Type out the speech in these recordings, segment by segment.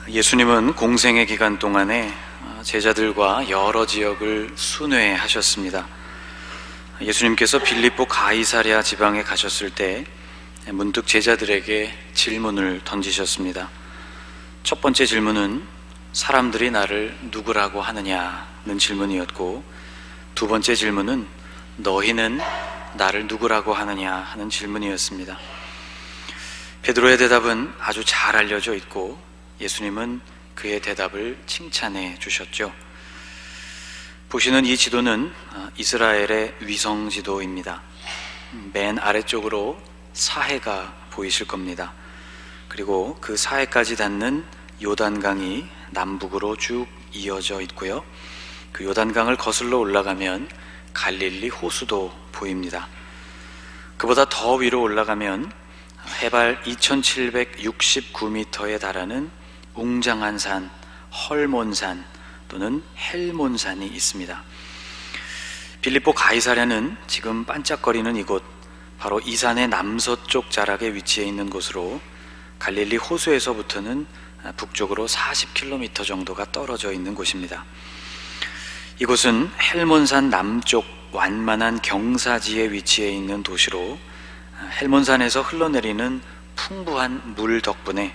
예수님은 공생의 기간 동안에 제자들과 여러 지역을 순회하셨습니다. 예수님께서 빌립보 가이사랴 지방에 가셨을 때 문득 제자들에게 질문을 던지셨습니다. 첫 번째 질문은 사람들이 나를 누구라고 하느냐는 질문이었고, 두 번째 질문은 너희는 나를 누구라고 하느냐 하는 질문이었습니다. 베드로의 대답은 아주 잘 알려져 있고 예수님은 그의 대답을 칭찬해 주셨죠. 보시는 이 지도는 이스라엘의 위성 지도입니다. 맨 아래쪽으로 사해가 보이실 겁니다. 그리고 그 사해까지 닿는 요단강이 남북으로 쭉 이어져 있고요. 그 요단강을 거슬러 올라가면 갈릴리 호수도 보입니다. 그보다 더 위로 올라가면 해발 2769m에 달하는 웅장한 산, 헐몬산 또는 헬몬산이 있습니다. 빌립보 가이사랴는 지금 반짝거리는 이곳, 바로 이 산의 남서쪽 자락에 위치해 있는 곳으로 갈릴리 호수에서부터는 북쪽으로 40km 정도가 떨어져 있는 곳입니다. 이곳은 헬몬산 남쪽 완만한 경사지에 위치해 있는 도시로 헬몬산에서 흘러내리는 풍부한 물 덕분에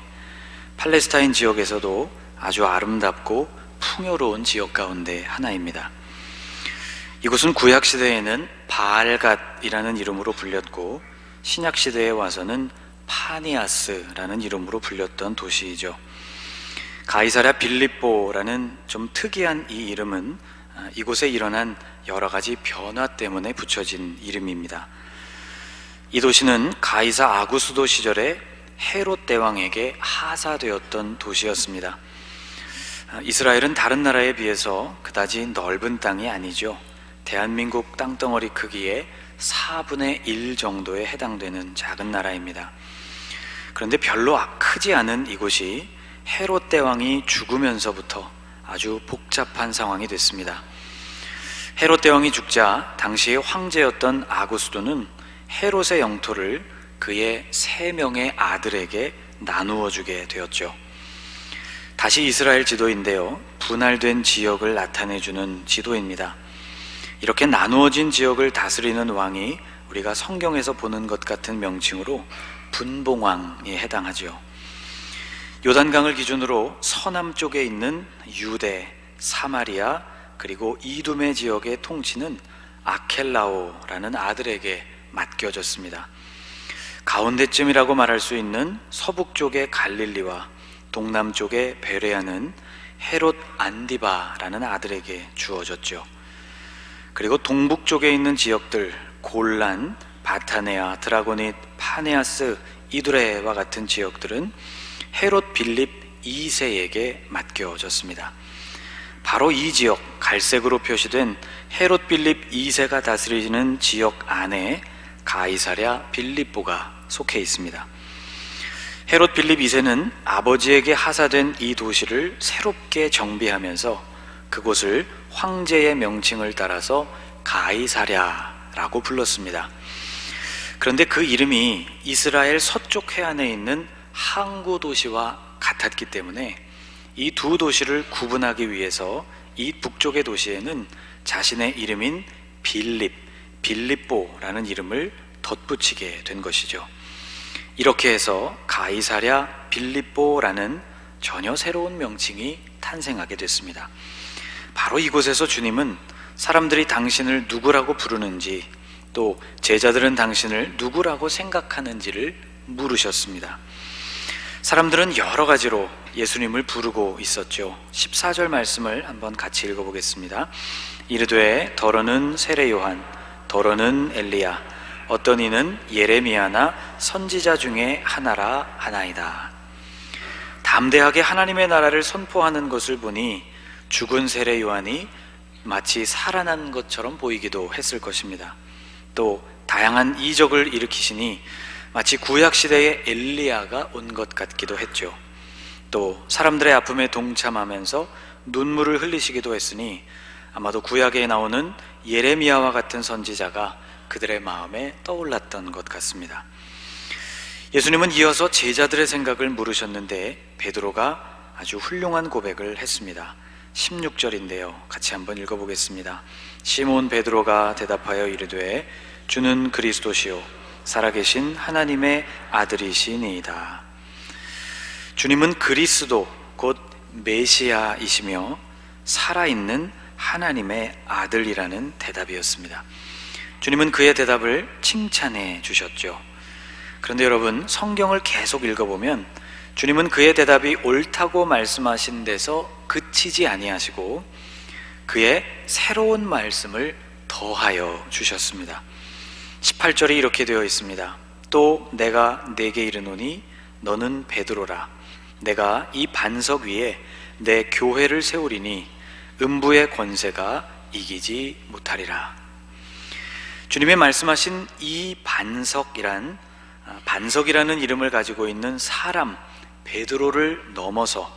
팔레스타인 지역에서도 아주 아름답고 풍요로운 지역 가운데 하나입니다. 이곳은 구약시대에는 바알갓이라는 이름으로 불렸고 신약시대에 와서는 파니아스라는 이름으로 불렸던 도시이죠. 가이사랴 빌립보라는 좀 특이한 이 이름은 이곳에 일어난 여러 가지 변화 때문에 붙여진 이름입니다. 이 도시는 가이사 아구스도 시절에 헤롯 대왕에게 하사되었던 도시였습니다. 이스라엘은 다른 나라에 비해서 그다지 넓은 땅이 아니죠. 대한민국 땅덩어리 크기의 4분의 1 정도에 해당되는 작은 나라입니다. 그런데 별로 크지 않은 이곳이 헤롯 대왕이 죽으면서부터 아주 복잡한 상황이 됐습니다. 헤롯 대왕이 죽자 당시의 황제였던 아구스도는 헤롯의 영토를 그의 3명의 아들에게 나누어 주게 되었죠. 다시 이스라엘 지도인데요, 분할된 지역을 나타내주는 지도입니다. 이렇게 나누어진 지역을 다스리는 왕이 우리가 성경에서 보는 것 같은 명칭으로 분봉왕에 해당하죠. 요단강을 기준으로 서남쪽에 있는 유대, 사마리아 그리고 이두메 지역의 통치는 아켈라오라는 아들에게 맡겨졌습니다. 가운데쯤이라고 말할 수 있는 서북쪽의 갈릴리와 동남쪽의 베레아는 헤롯 안디바라는 아들에게 주어졌죠. 그리고 동북쪽에 있는 지역들 골란, 바타네아, 드라고닛, 파네아스, 이두레와 같은 지역들은 헤롯 빌립 2세에게 맡겨졌습니다. 바로 이 지역, 갈색으로 표시된 헤롯 빌립 2세가 다스리는 지역 안에 가이사랴 빌립보가 속해 있습니다. 헤롯 빌립 2세는 아버지에게 하사된 이 도시를 새롭게 정비하면서 그곳을 황제의 명칭을 따라서 가이사랴라고 불렀습니다. 그런데 그 이름이 이스라엘 서쪽 해안에 있는 항구 도시와 같았기 때문에 이 두 도시를 구분하기 위해서 이 북쪽의 도시에는 자신의 이름인 빌립보라는 이름을 덧붙이게 된 것이죠. 이렇게 해서 가이사랴 빌립보라는 전혀 새로운 명칭이 탄생하게 됐습니다. 바로 이곳에서 주님은 사람들이 당신을 누구라고 부르는지, 또 제자들은 당신을 누구라고 생각하는지를 물으셨습니다. 사람들은 여러 가지로 예수님을 부르고 있었죠. 14절 말씀을 한번 같이 읽어보겠습니다. 이르되 더러는 세례 요한, 더러는 엘리야, 어떤 이는 예레미야나 선지자 중에 하나라 하나이다. 담대하게 하나님의 나라를 선포하는 것을 보니 죽은 세례 요한이 마치 살아난 것처럼 보이기도 했을 것입니다. 또 다양한 이적을 일으키시니 마치 구약시대의 엘리야가 온 것 같기도 했죠. 또 사람들의 아픔에 동참하면서 눈물을 흘리시기도 했으니 아마도 구약에 나오는 예레미야와 같은 선지자가 그들의 마음에 떠올랐던 것 같습니다. 예수님은 이어서 제자들의 생각을 물으셨는데 베드로가 아주 훌륭한 고백을 했습니다. 16절인데요. 같이 한번 읽어보겠습니다. 시몬 베드로가 대답하여 이르되 주는 그리스도시요 살아계신 하나님의 아들이시니이다. 주님은 그리스도 곧 메시아이시며 살아있는 하나님의 아들이라는 대답이었습니다. 주님은 그의 대답을 칭찬해 주셨죠. 그런데 여러분, 성경을 계속 읽어보면 주님은 그의 대답이 옳다고 말씀하신 데서 그치지 아니하시고 그의 새로운 말씀을 더하여 주셨습니다. 18절에 이렇게 되어 있습니다. 또 내가 네게 이르노니 너는 베드로라. 내가 이 반석 위에 내 교회를 세우리니 음부의 권세가 이기지 못하리라. 주님의 말씀하신 이 반석이라는 이름을 가지고 있는 사람 베드로를 넘어서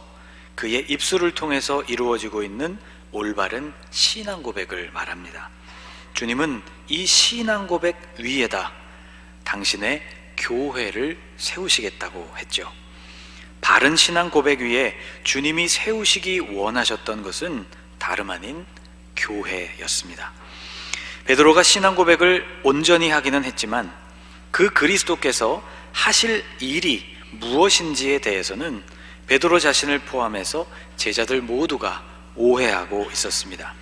그의 입술을 통해서 이루어지고 있는 올바른 신앙 고백을 말합니다. 주님은 이 신앙 고백 위에다 당신의 교회를 세우시겠다고 했죠. 바른 신앙 고백 위에 주님이 세우시기 원하셨던 것은 다름 아닌 교회였습니다. 베드로가 신앙 고백을 온전히 하기는 했지만 그 그리스도께서 하실 일이 무엇인지에 대해서는 베드로 자신을 포함해서 제자들 모두가 오해하고 있었습니다.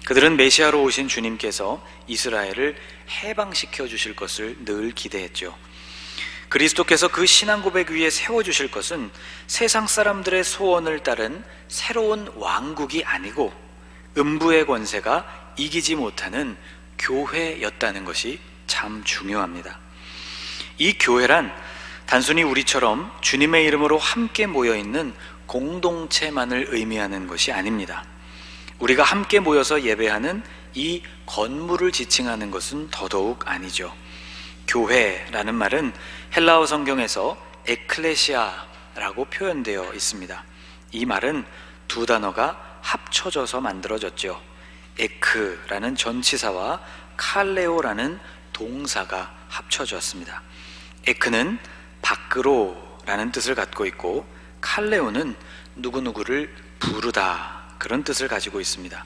그들은 메시아로 오신 주님께서 이스라엘을 해방시켜 주실 것을 늘 기대했죠. 그리스도께서 그 신앙 고백 위에 세워주실 것은 세상 사람들의 소원을 따른 새로운 왕국이 아니고 음부의 권세가 이기지 못하는 교회였다는 것이 참 중요합니다. 이 교회란 단순히 우리처럼 주님의 이름으로 함께 모여있는 공동체만을 의미하는 것이 아닙니다. 우리가 함께 모여서 예배하는 이 건물을 지칭하는 것은 더더욱 아니죠. 교회라는 말은 헬라어 성경에서 에클레시아라고 표현되어 있습니다. 이 말은 두 단어가 합쳐져서 만들어졌죠. 에크라는 전치사와 칼레오라는 동사가 합쳐졌습니다. 에크는 밖으로라는 뜻을 갖고 있고 칼레오는 누구누구를 부르다 그런 뜻을 가지고 있습니다.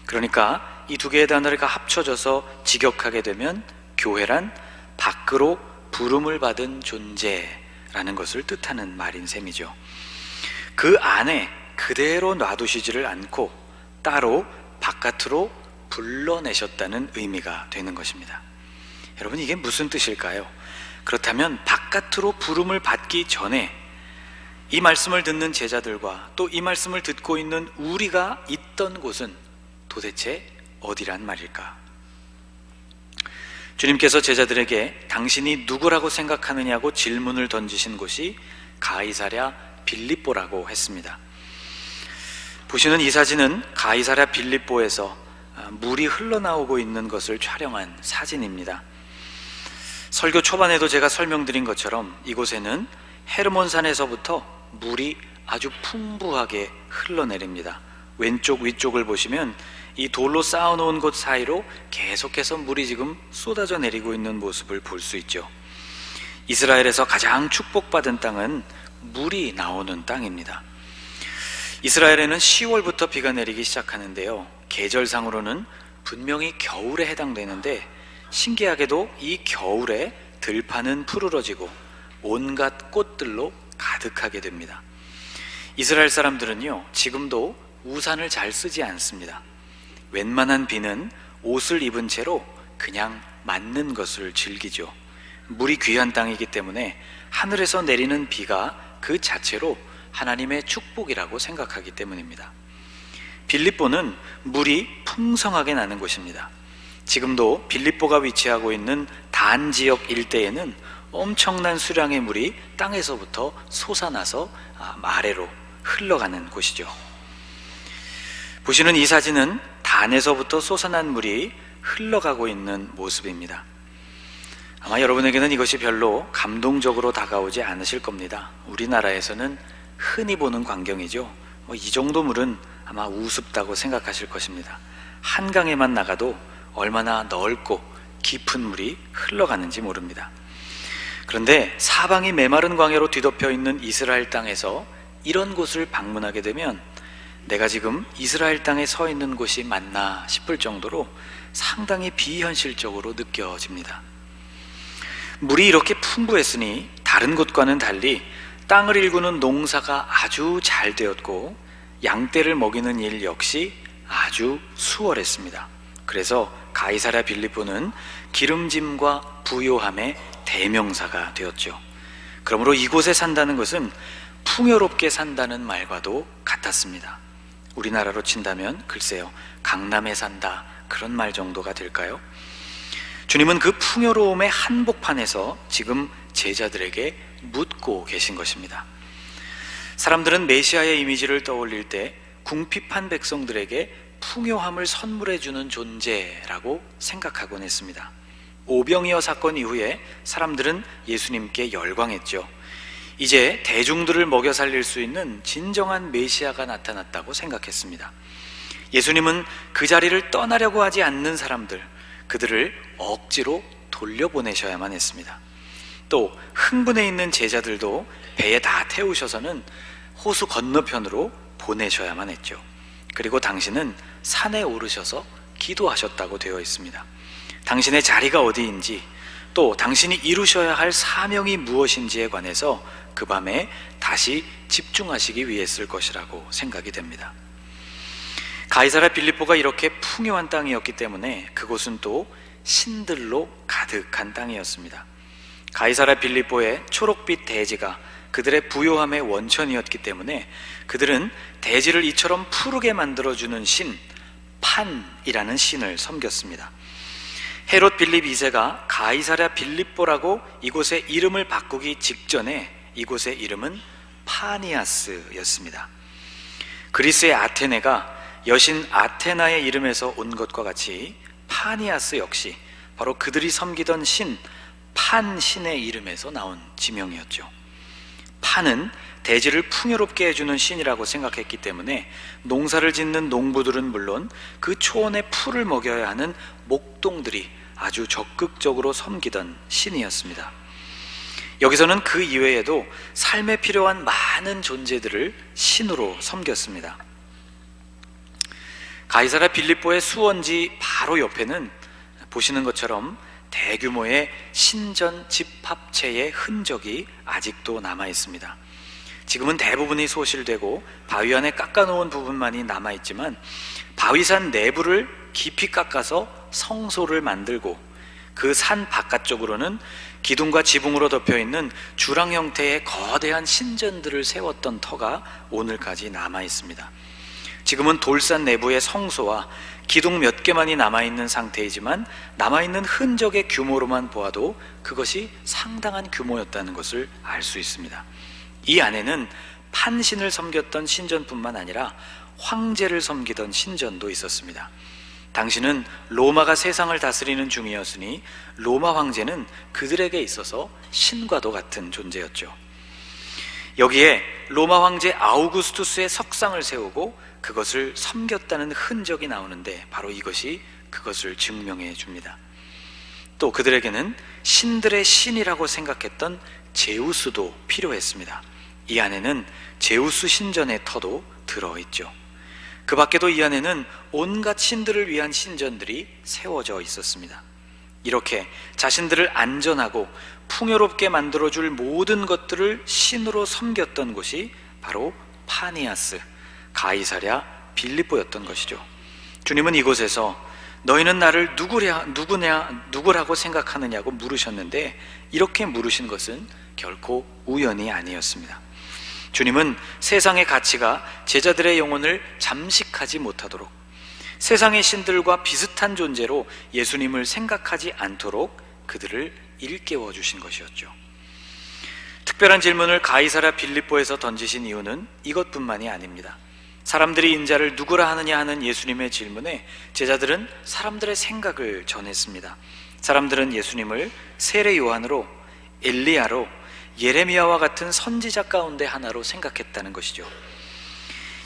그러니까 이 두 개의 단어가 합쳐져서 직역하게 되면 교회란 밖으로 부름을 받은 존재라는 것을 뜻하는 말인 셈이죠. 그 안에 그대로 놔두시지를 않고 따로 바깥으로 불러내셨다는 의미가 되는 것입니다. 여러분, 이게 무슨 뜻일까요? 그렇다면 바깥으로 부름을 받기 전에 이 말씀을 듣는 제자들과 또 이 말씀을 듣고 있는 우리가 있던 곳은 도대체 어디란 말일까? 주님께서 제자들에게 당신이 누구라고 생각하느냐고 질문을 던지신 곳이 가이사랴 빌립보라고 했습니다. 보시는 이 사진은 가이사랴 빌립보에서 물이 흘러나오고 있는 것을 촬영한 사진입니다. 설교 초반에도 제가 설명드린 것처럼 이곳에는 헤르몬산에서부터 물이 아주 풍부하게 흘러내립니다. 왼쪽 위쪽을 보시면 이 돌로 쌓아놓은 곳 사이로 계속해서 물이 지금 쏟아져 내리고 있는 모습을 볼 수 있죠. 이스라엘에서 가장 축복받은 땅은 물이 나오는 땅입니다. 이스라엘에는 10월부터 비가 내리기 시작하는데요, 계절상으로는 분명히 겨울에 해당되는데 신기하게도 이 겨울에 들판은 푸르러지고 온갖 꽃들로 가득하게 됩니다. 이스라엘 사람들은요, 지금도 우산을 잘 쓰지 않습니다. 웬만한 비는 옷을 입은 채로 그냥 맞는 것을 즐기죠. 물이 귀한 땅이기 때문에 하늘에서 내리는 비가 그 자체로 하나님의 축복이라고 생각하기 때문입니다. 빌립보는 물이 풍성하게 나는 곳입니다. 지금도 빌립보가 위치하고 있는 단 지역 일대에는 엄청난 수량의 물이 땅에서부터 솟아나서 아래로 흘러가는 곳이죠. 보시는 이 사진은 단에서부터 솟아난 물이 흘러가고 있는 모습입니다. 아마 여러분에게는 이것이 별로 감동적으로 다가오지 않으실 겁니다. 우리나라에서는 흔히 보는 광경이죠. 이 정도 물은 아마 우습다고 생각하실 것입니다. 한강에만 나가도 얼마나 넓고 깊은 물이 흘러가는지 모릅니다. 그런데 사방이 메마른 광야로 뒤덮여 있는 이스라엘 땅에서 이런 곳을 방문하게 되면 내가 지금 이스라엘 땅에 서 있는 곳이 맞나 싶을 정도로 상당히 비현실적으로 느껴집니다. 물이 이렇게 풍부했으니 다른 곳과는 달리 땅을 일구는 농사가 아주 잘 되었고 양떼를 먹이는 일 역시 아주 수월했습니다. 그래서 가이사랴 빌립보는 기름짐과 부요함의 대명사가 되었죠. 그러므로 이곳에 산다는 것은 풍요롭게 산다는 말과도 같았습니다. 우리나라로 친다면 글쎄요, 강남에 산다, 그런 말 정도가 될까요? 주님은 그 풍요로움의 한복판에서 지금 제자들에게 묻고 계신 것입니다. 사람들은 메시아의 이미지를 떠올릴 때 궁핍한 백성들에게 풍요함을 선물해 주는 존재라고 생각하곤 했습니다. 오병이어 사건 이후에 사람들은 예수님께 열광했죠. 이제 대중들을 먹여 살릴 수 있는 진정한 메시아가 나타났다고 생각했습니다. 예수님은 그 자리를 떠나려고 하지 않는 사람들, 그들을 억지로 돌려보내셔야만 했습니다. 또 흥분해 있는 제자들도 배에 다 태우셔서는 호수 건너편으로 보내셔야만 했죠. 그리고 당신은 산에 오르셔서 기도하셨다고 되어 있습니다. 당신의 자리가 어디인지, 또 당신이 이루셔야 할 사명이 무엇인지에 관해서 그 밤에 다시 집중하시기 위했을 것이라고 생각이 됩니다. 가이사랴 빌립보가 이렇게 풍요한 땅이었기 때문에 그곳은 또 신들로 가득한 땅이었습니다. 가이사랴 빌립보의 초록빛 대지가 그들의 부요함의 원천이었기 때문에 그들은 대지를 이처럼 푸르게 만들어주는 신, 판이라는 신을 섬겼습니다. 헤롯 빌립 2세가 가이사랴 빌립보라고 이곳의 이름을 바꾸기 직전에 이곳의 이름은 파니아스였습니다. 그리스의 아테네가 여신 아테나의 이름에서 온 것과 같이 파니아스 역시 바로 그들이 섬기던 신 판신의 이름에서 나온 지명이었죠. 판은 대지를 풍요롭게 해주는 신이라고 생각했기 때문에 농사를 짓는 농부들은 물론 그 초원의 풀을 먹여야 하는 목동들이 아주 적극적으로 섬기던 신이었습니다. 여기서는 그 이외에도 삶에 필요한 많은 존재들을 신으로 섬겼습니다. 가이사랴 빌립보의 수원지 바로 옆에는 보시는 것처럼 대규모의 신전 집합체의 흔적이 아직도 남아 있습니다. 지금은 대부분이 소실되고 바위 안에 깎아놓은 부분만이 남아있지만 바위산 내부를 깊이 깎아서 성소를 만들고 그 산 바깥쪽으로는 기둥과 지붕으로 덮여있는 주랑 형태의 거대한 신전들을 세웠던 터가 오늘까지 남아있습니다. 지금은 돌산 내부의 성소와 기둥 몇 개만이 남아있는 상태이지만 남아있는 흔적의 규모로만 보아도 그것이 상당한 규모였다는 것을 알 수 있습니다. 이 안에는 판신을 섬겼던 신전뿐만 아니라 황제를 섬기던 신전도 있었습니다. 당시는 로마가 세상을 다스리는 중이었으니 로마 황제는 그들에게 있어서 신과도 같은 존재였죠. 여기에 로마 황제 아우구스투스의 석상을 세우고 그것을 섬겼다는 흔적이 나오는데 바로 이것이 그것을 증명해 줍니다. 또 그들에게는 신들의 신이라고 생각했던 제우스도 필요했습니다. 이 안에는 제우스 신전의 터도 들어있죠. 그 밖에도 이 안에는 온갖 신들을 위한 신전들이 세워져 있었습니다. 이렇게 자신들을 안전하고 풍요롭게 만들어줄 모든 것들을 신으로 섬겼던 곳이 바로 파니아스, 가이사랴 빌립보였던 것이죠. 주님은 이곳에서 너희는 나를 누구라고 생각하느냐고 물으셨는데 이렇게 물으신 것은 결코 우연이 아니었습니다. 주님은 세상의 가치가 제자들의 영혼을 잠식하지 못하도록, 세상의 신들과 비슷한 존재로 예수님을 생각하지 않도록 그들을 일깨워 주신 것이었죠. 특별한 질문을 가이사랴 빌립보에서 던지신 이유는 이것뿐만이 아닙니다. 사람들이 인자를 누구라 하느냐 하는 예수님의 질문에 제자들은 사람들의 생각을 전했습니다. 사람들은 예수님을 세례 요한으로, 엘리야로, 예레미야와 같은 선지자 가운데 하나로 생각했다는 것이죠.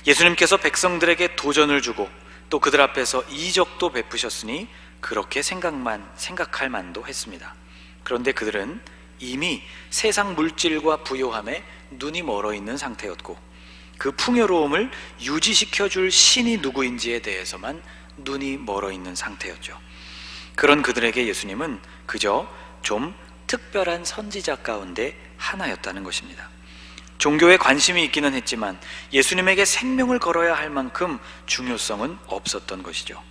예수님께서 백성들에게 도전을 주고 또 그들 앞에서 이적도 베푸셨으니 그렇게 생각할 만도 했습니다. 그런데 그들은 이미 세상 물질과 부요함에 눈이 멀어 있는 상태였고, 그 풍요로움을 유지시켜줄 신이 누구인지에 대해서만 눈이 멀어 있는 상태였죠. 그런 그들에게 예수님은 그저 좀 특별한 선지자 가운데 하나였다는 것입니다. 종교에 관심이 있기는 했지만 예수님에게 생명을 걸어야 할 만큼 중요성은 없었던 것이죠.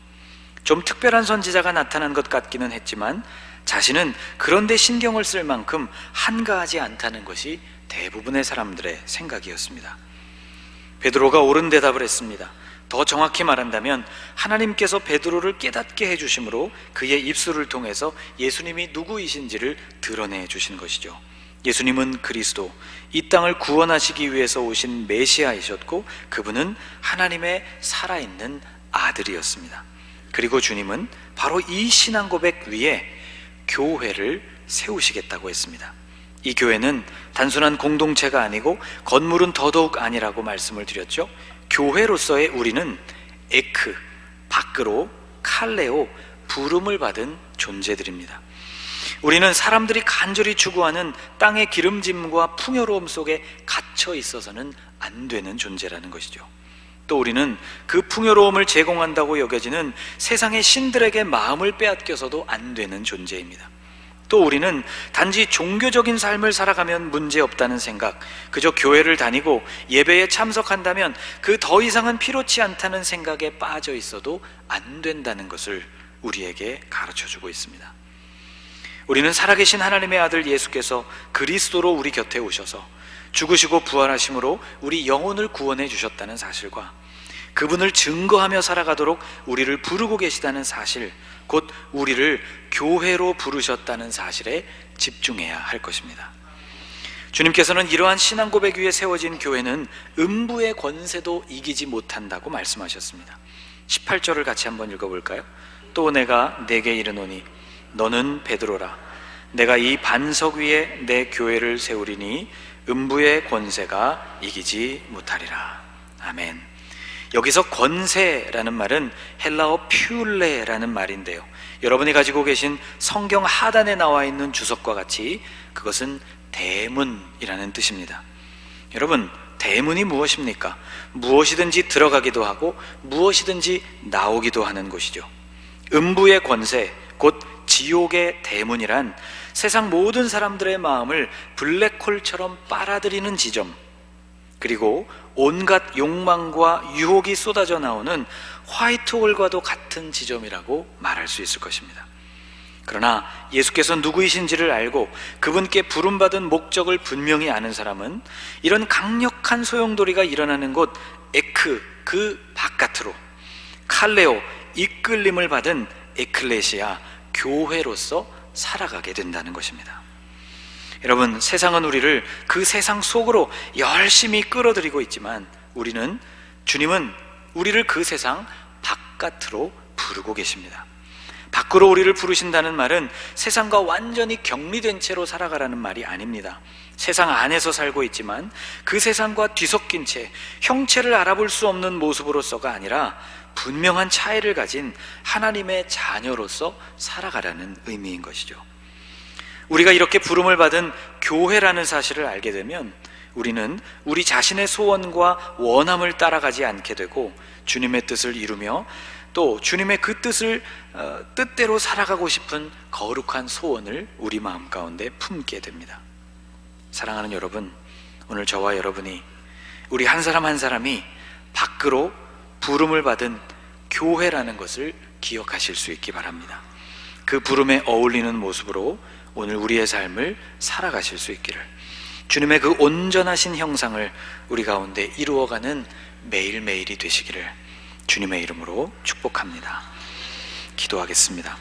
좀 특별한 선지자가 나타난 것 같기는 했지만 자신은 그런데 신경을 쓸 만큼 한가하지 않다는 것이 대부분의 사람들의 생각이었습니다. 베드로가 옳은 대답을 했습니다. 더 정확히 말한다면 하나님께서 베드로를 깨닫게 해주심으로 그의 입술을 통해서 예수님이 누구이신지를 드러내 주신 것이죠. 예수님은 그리스도, 이 땅을 구원하시기 위해서 오신 메시아이셨고, 그분은 하나님의 살아있는 아들이었습니다. 그리고 주님은 바로 이 신앙 고백 위에 교회를 세우시겠다고 했습니다. 이 교회는 단순한 공동체가 아니고 건물은 더더욱 아니라고 말씀을 드렸죠. 교회로서의 우리는 에크, 밖으로, 칼레오, 부름을 받은 존재들입니다. 우리는 사람들이 간절히 추구하는 땅의 기름짐과 풍요로움 속에 갇혀 있어서는 안 되는 존재라는 것이죠. 또 우리는 그 풍요로움을 제공한다고 여겨지는 세상의 신들에게 마음을 빼앗겨서도 안 되는 존재입니다. 또 우리는 단지 종교적인 삶을 살아가면 문제없다는 생각, 그저 교회를 다니고 예배에 참석한다면 그 더 이상은 필요치 않다는 생각에 빠져 있어도 안 된다는 것을 우리에게 가르쳐주고 있습니다. 우리는 살아계신 하나님의 아들 예수께서 그리스도로 우리 곁에 오셔서 죽으시고 부활하심으로 우리 영혼을 구원해 주셨다는 사실과 그분을 증거하며 살아가도록 우리를 부르고 계시다는 사실, 곧 우리를 교회로 부르셨다는 사실에 집중해야 할 것입니다. 주님께서는 이러한 신앙 고백 위에 세워진 교회는 음부의 권세도 이기지 못한다고 말씀하셨습니다. 18절을 같이 한번 읽어볼까요? 또 내가 네게 이르노니 너는 베드로라. 내가 이 반석 위에 내 교회를 세우리니 음부의 권세가 이기지 못하리라. 아멘. 여기서 권세라는 말은 헬라어 퓨레라는 말인데요, 여러분이 가지고 계신 성경 하단에 나와 있는 주석과 같이 그것은 대문이라는 뜻입니다. 여러분, 대문이 무엇입니까? 무엇이든지 들어가기도 하고 무엇이든지 나오기도 하는 곳이죠. 음부의 권세, 곧 지옥의 대문이란 세상 모든 사람들의 마음을 블랙홀처럼 빨아들이는 지점, 그리고 온갖 욕망과 유혹이 쏟아져 나오는 화이트홀과도 같은 지점이라고 말할 수 있을 것입니다. 그러나 예수께서 누구이신지를 알고 그분께 부름받은 목적을 분명히 아는 사람은 이런 강력한 소용돌이가 일어나는 곳 에크, 그 바깥으로, 칼레오, 이끌림을 받은 에클레시아, 교회로서 살아가게 된다는 것입니다. 여러분, 세상은 우리를 그 세상 속으로 열심히 끌어들이고 있지만 주님은 우리를 그 세상 바깥으로 부르고 계십니다. 밖으로 우리를 부르신다는 말은 세상과 완전히 격리된 채로 살아가라는 말이 아닙니다. 세상 안에서 살고 있지만 그 세상과 뒤섞인 채 형체를 알아볼 수 없는 모습으로서가 아니라 분명한 차이를 가진 하나님의 자녀로서 살아가라는 의미인 것이죠. 우리가 이렇게 부름을 받은 교회라는 사실을 알게 되면 우리는 우리 자신의 소원과 원함을 따라가지 않게 되고 주님의 뜻을 이루며 또 주님의 그 뜻대로 살아가고 싶은 거룩한 소원을 우리 마음 가운데 품게 됩니다. 사랑하는 여러분, 오늘 저와 여러분이 우리 한 사람 한 사람이 밖으로 부름을 받은 교회라는 것을 기억하실 수 있기 바랍니다. 그 부름에 어울리는 모습으로 오늘 우리의 삶을 살아가실 수 있기를, 주님의 그 온전하신 형상을 우리 가운데 이루어가는 매일매일이 되시기를 주님의 이름으로 축복합니다. 기도하겠습니다.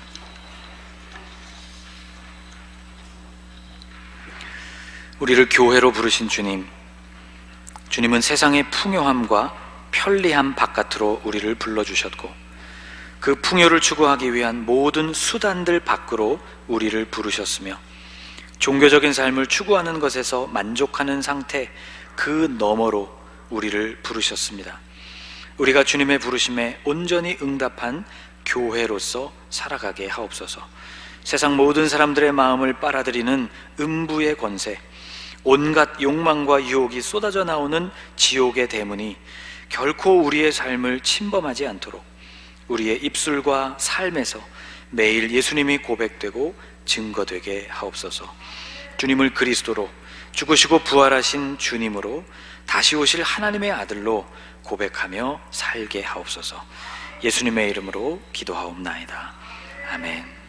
우리를 교회로 부르신 주님은 세상의 풍요함과 편리함 바깥으로 우리를 불러주셨고 그 풍요를 추구하기 위한 모든 수단들 밖으로 우리를 부르셨으며 종교적인 삶을 추구하는 것에서 만족하는 상태 그 너머로 우리를 부르셨습니다. 우리가 주님의 부르심에 온전히 응답한 교회로서 살아가게 하옵소서. 세상 모든 사람들의 마음을 빨아들이는 음부의 권세, 온갖 욕망과 유혹이 쏟아져 나오는 지옥의 대문이 결코 우리의 삶을 침범하지 않도록 우리의 입술과 삶에서 매일 예수님이 고백되고 증거되게 하옵소서. 주님을 그리스도로, 죽으시고 부활하신 주님으로, 다시 오실 하나님의 아들로 고백하며 살게 하옵소서. 예수님의 이름으로 기도하옵나이다. 아멘.